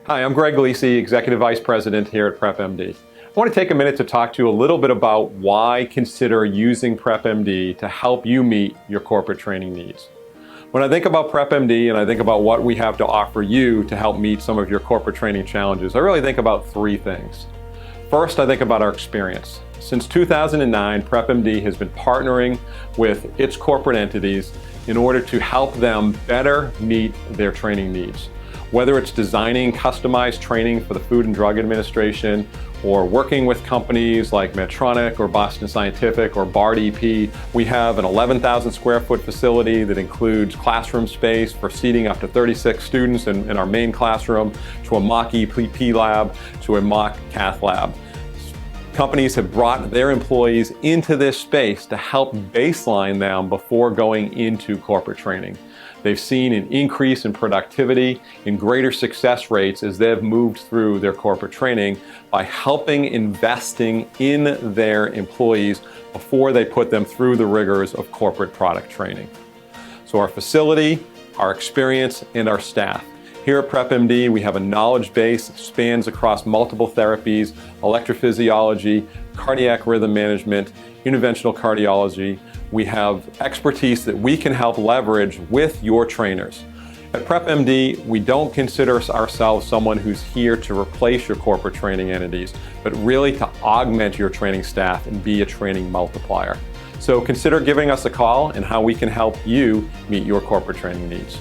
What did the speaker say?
Hi, I'm Greg Lisi, Executive Vice President here at PrepMD. I want to take a minute to talk to you a little bit about why consider using PrepMD to help you meet your corporate training needs. When I think about PrepMD and I think about what we have to offer you to help meet some of your corporate training challenges, I really think about three things. First, I think about our experience. Since 2009, PrepMD has been partnering with its corporate entities in order to help them better meet their training needs. Whether it's designing customized training for the Food and Drug Administration or working with companies like Medtronic or Boston Scientific or BARD EP, we have an 11,000 square foot facility that includes classroom space for seating up to 36 students in our main classroom, to a mock EP lab, to a mock cath lab. Companies have brought their employees into this space to help baseline them before going into corporate training. They've seen an increase in productivity and greater success rates as they've moved through their corporate training by helping investing in their employees before they put them through the rigors of corporate product training. So our facility, our experience, and our staff. Here at PrepMD, we have a knowledge base that spans across multiple therapies, electrophysiology, cardiac rhythm management, interventional cardiology. We have expertise that we can help leverage with your trainers. At PrepMD, we don't consider ourselves someone who's here to replace your corporate training entities, but really to augment your training staff and be a training multiplier. So consider giving us a call and how we can help you meet your corporate training needs.